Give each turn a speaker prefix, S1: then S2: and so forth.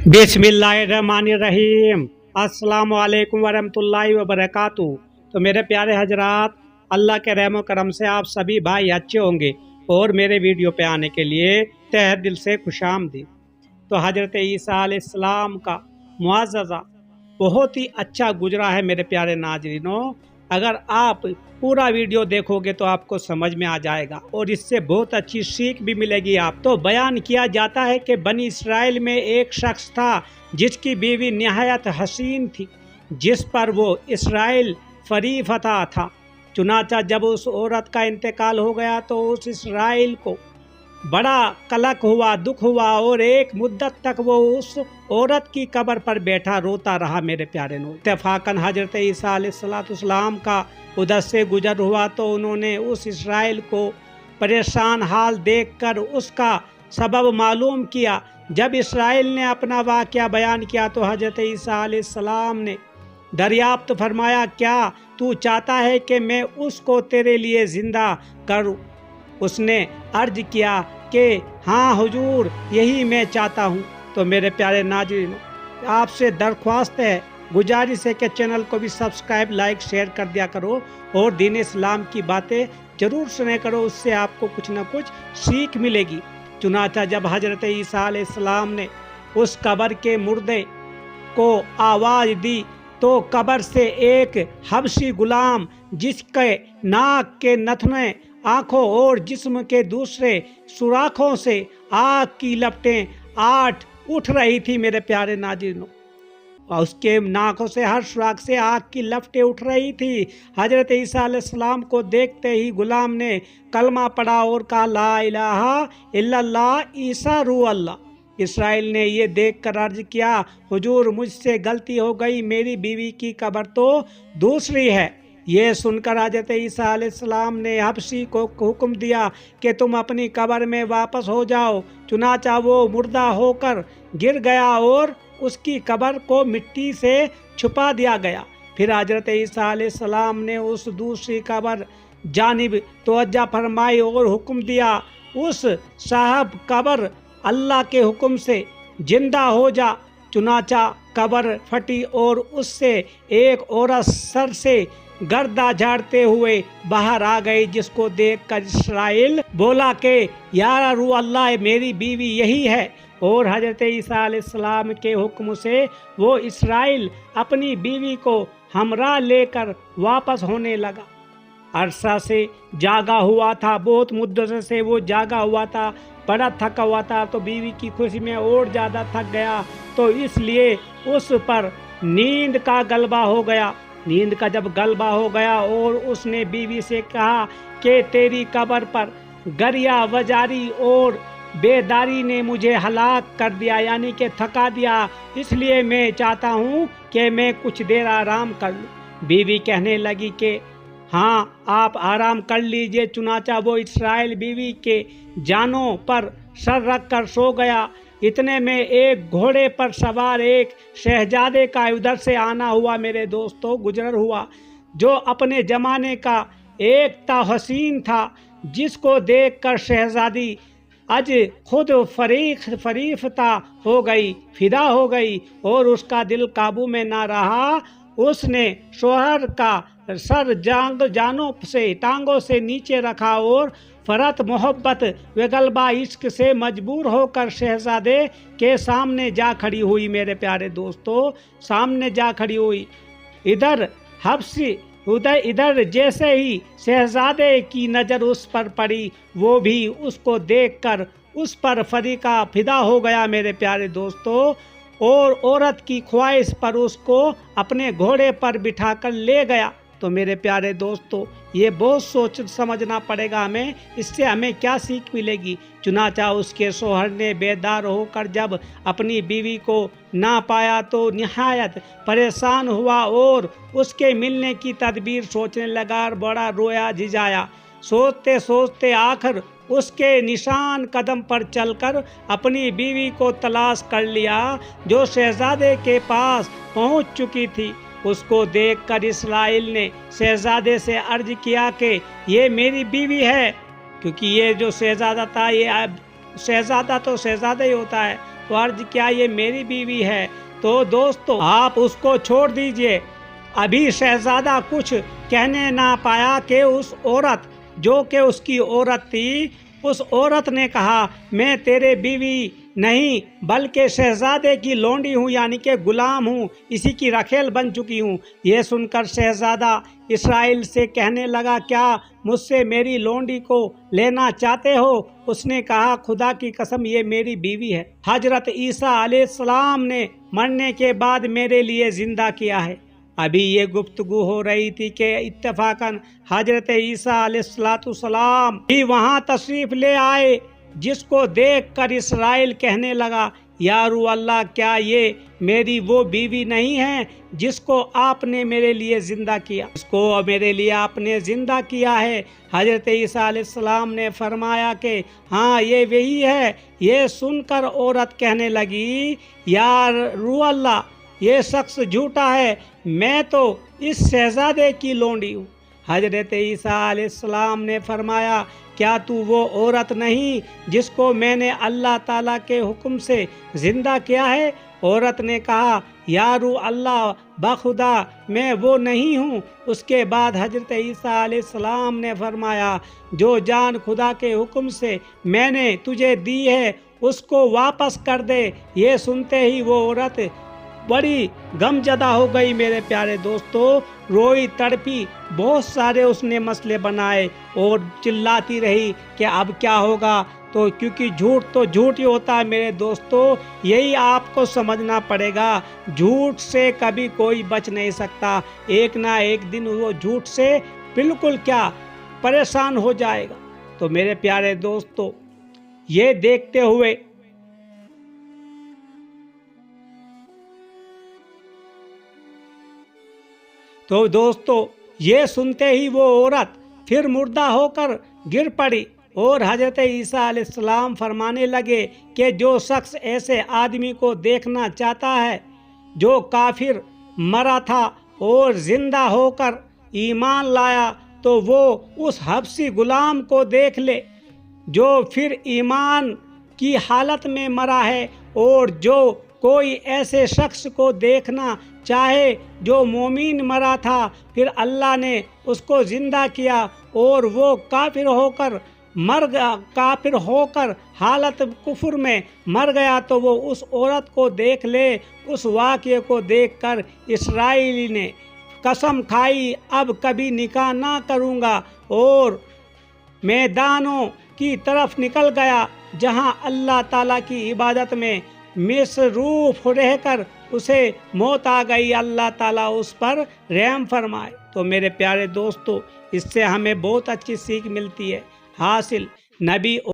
S1: बिस्मिल्लाहिर्रहमानिर्रहीम। अस्सलाम वालेकुम वरहमतुल्लाहि वबरकातुहू। तो मेरे प्यारे हजरात, अल्लाह के रहम करम से आप सभी भाई अच्छे होंगे और मेरे वीडियो पे आने के लिए तहे दिल से खुशामदीद। तो हजरत ईसा अलैहिस्सलाम का मुआज़ज़ा बहुत ही अच्छा गुजरा है मेरे प्यारे नाज़रीनों। अगर आप पूरा वीडियो देखोगे तो आपको समझ में आ जाएगा और इससे बहुत अच्छी सीख भी मिलेगी। आप तो बयान किया जाता है कि बनी इसराइल में एक शख्स था जिसकी बीवी निहायत हसीन थी, जिस पर वो इसराइल फरीफता था। चुनाचा जब उस औरत का इंतकाल हो गया तो उस इसराइल को बड़ा कलक हुआ, दुख हुआ और एक मुद्दत तक वो उस औरत की कब्र पर बैठा रोता रहा। मेरे प्यारे नो इत्तेफाकन हजरत ईसा अलैहिस्सलाम का उधर से गुजर हुआ तो उन्होंने उस इसराइल को परेशान हाल देखकर उसका सबब मालूम किया। जब इसराइल ने अपना वाक़या बयान किया तो हजरत ईसा अलैहिस्सलाम ने दरियाफ्त फरमाया, क्या तू चाहता है कि मैं उसको तेरे लिए ज़िंदा करूँ? उसने अर्ज किया कि हाँ हुजूर, यही मैं चाहता हूँ। तो मेरे प्यारे नाज़रीन, आपसे दरख्वास्त है, गुजारिश है कि चैनल को भी सब्सक्राइब, लाइक, शेयर कर दिया करो और दीन इस्लाम की बातें ज़रूर सुने करो, उससे आपको कुछ ना कुछ सीख मिलेगी। चुनाचा जब हजरत ईसा अलैहिस्सलाम ने उस कब्र के मुर्दे को आवाज़ दी तो कब्र से एक हबशी गुलाम, जिसके नाक के नथने, आँखों और जिस्म के दूसरे सुराखों से आग की लपटें आठ उठ रही थी। मेरे प्यारे नाज़रीनों, और उसके नाकों से, हर सुराख से आग की लपटें उठ रही थी। हजरत ईसा अलैहिस्सलाम को देखते ही गुलाम ने कलमा पढ़ा और कहा, ला इलाहा इल्लल्लाह ईसा रूह अल्लाह। इसराइल ने ये देख कर अर्ज किया, हुजूर मुझसे गलती हो गई, मेरी बीवी की कब्र तो दूसरी है। ये सुनकर हजरत ईसा अलैहिस्सलाम ने हबशी को हुक्म दिया कि तुम अपनी कब्र में वापस हो जाओ। चुनाचा वो मुर्दा होकर गिर गया और उसकी कब्र को मिट्टी से छुपा दिया गया। फिर हजरत ईसा अलैहिस्सलाम ने उस दूसरी कब्र जानिब तवज्जो फरमाई और हुक्म दिया, उस साहब कब्र अल्लाह के हुक्म से जिंदा हो जा। चुनाचा कब्र फटी और उससे एक औरत सर से गर्दा झाड़ते हुए बाहर आ गई, जिसको देखकर इसराइल बोला कि या रूह अल्लाह, मेरी बीवी यही है। और हजरत ईसा अलैहिस्सलाम के हुक्म से वो इसराइल अपनी बीवी को हमरा लेकर वापस होने लगा। अरसा से जागा हुआ था, बहुत मुद्दत से वो जागा हुआ था, बड़ा थका हुआ था, तो बीवी की खुशी में और ज़्यादा थक गया, तो इसलिए उस पर नींद का गलबा हो गया। नींद का जब गलबा हो गया और उसने बीवी से कहा कि तेरी कब्र पर गरिया वजारी और बेदारी ने मुझे हलाक कर दिया, यानी कि थका दिया, इसलिए मैं चाहता हूँ कि मैं कुछ देर आराम कर लूँ। बीवी कहने लगी कि हाँ, आप आराम कर लीजिए। चुनाचा वो इसराइल बीवी के जानों पर सर रख कर सो गया। इतने में एक घोड़े पर सवार एक शहजादे का उधर से आना हुआ, मेरे दोस्तों, गुजर हुआ, जो अपने ज़माने का एक ता हसीन था, जिसको देखकर शहजादी आज खुद फरीफता हो गई, फिदा हो गई और उसका दिल काबू में ना रहा। उसने शोहर का सर टांगों से नीचे रखा और फरत मोहब्बत व गलबा इश्क से मजबूर होकर शहजादे के सामने जा खड़ी हुई। मेरे प्यारे दोस्तों, सामने जा खड़ी हुई। इधर हबशी इधर जैसे ही शहजादे की नज़र उस पर पड़ी, वो भी उसको देखकर उस पर फरीका फिदा हो गया। मेरे प्यारे दोस्तों, और औरत की ख्वाहिश पर उसको अपने घोड़े पर बिठाकर ले गया। तो मेरे प्यारे दोस्तों, ये बहुत सोच समझना पड़ेगा हमें, इससे हमें क्या सीख मिलेगी। चुनाचा उसके शोहर ने बेदार होकर जब अपनी बीवी को ना पाया तो निहायत परेशान हुआ और उसके मिलने की तदबीर सोचने लगा और बड़ा रोया झिझाया। सोचते सोचते आखिर उसके निशान कदम पर चलकर अपनी बीवी को तलाश कर लिया, जो शहजादे के पास पहुंच चुकी थी। उसको देखकर इसराइल ने शहजादे से अर्ज किया कि ये मेरी बीवी है, क्योंकि ये जो शहजादा था, ये शहजादा तो शहजादा ही होता है, تو عرض کیا یہ میری بیوی ہے؟ تو دوستو آپ اس کو چھوڑ دیجئے۔ ابھی شہزادہ کچھ کہنے نہ پایا کہ اس عورت جو کہ اس کی عورت تھی، اس عورت نے کہا میں تیرے بیوی نہیں بلکہ شہزادے کی لونڈی ہوں، یعنی کہ غلام ہوں، اسی کی رکھیل بن چکی ہوں۔ یہ سن کر شہزادہ اسرائیل سے کہنے لگا کیا مجھ سے میری لونڈی کو لینا چاہتے ہو؟ اس نے کہا خدا کی قسم یہ میری بیوی ہے، حضرت عیسیٰ علیہ السلام نے مرنے کے بعد میرے لیے زندہ کیا ہے۔ ابھی یہ گفتگو ہو رہی تھی کہ اتفاقاً حضرت عیسیٰ علیہ السلام بھی وہاں تشریف لے آئے، جس کو دیکھ کر اسرائیل کہنے لگا یا روح اللہ کیا یہ میری وہ بیوی نہیں ہے جس کو آپ نے میرے لیے زندہ کیا، اس کو میرے لیے آپ نے زندہ کیا ہے؟ حضرت عیسیٰ علیہ السلام نے فرمایا کہ ہاں یہ وہی ہے۔ یہ سن کر عورت کہنے لگی یا روح اللہ یہ شخص جھوٹا ہے، میں تو اس شہزادے کی لونڈی ہوں۔ حضرت عیسیٰ علیہ السلام نے فرمایا کیا تو وہ عورت نہیں جس کو میں نے اللہ تعالیٰ کے حکم سے زندہ کیا ہے؟ عورت نے کہا یا روح اللہ بخدا میں وہ نہیں ہوں۔ اس کے بعد حضرت عیسیٰ علیہ السلام نے فرمایا جو جان خدا کے حکم سے میں نے تجھے دی ہے اس کو واپس کر دے۔ یہ سنتے ہی وہ عورت بڑی غم زدہ ہو گئی میرے پیارے دوستو، روئی تڑپی، بہت سارے اس نے مسئلے بنائے اور چلاتی رہی کہ اب کیا ہوگا، تو کیونکہ جھوٹ تو جھوٹ ہی ہوتا ہے میرے دوستو، یہی آپ کو سمجھنا پڑے گا، جھوٹ سے کبھی کوئی بچ نہیں سکتا، ایک نہ ایک دن وہ جھوٹ سے بالکل کیا پریشان ہو جائے گا۔ تو میرے پیارے دوستو یہ دیکھتے ہوئے تو دوستو یہ سنتے ہی وہ عورت پھر مردہ ہو کر گر پڑی اور حضرت عیسیٰ علیہ السلام فرمانے لگے کہ جو شخص ایسے آدمی کو دیکھنا چاہتا ہے جو کافر مرا تھا اور زندہ ہو کر ایمان لایا تو وہ اس حبشی غلام کو دیکھ لے جو پھر ایمان کی حالت میں مرا ہے، اور جو کوئی ایسے شخص کو دیکھنا چاہے جو مومن مرا تھا پھر اللہ نے اس کو زندہ کیا اور وہ کافر ہو کر حالت کفر میں مر گیا، تو وہ اس عورت کو دیکھ لے۔ اس واقعے کو دیکھ کر اسرائیلی نے قسم کھائی اب کبھی نکاح نہ کروں گا اور میدانوں کی طرف نکل گیا جہاں اللہ تعالیٰ کی عبادت میں مصروف رہ کر اسے موت آ گئی۔ اللہ تعالیٰ اس پر رحم فرمائے۔ تو میرے پیارے دوستو اس سے ہمیں بہت اچھی سیکھ ملتی ہے۔ حاصل نبی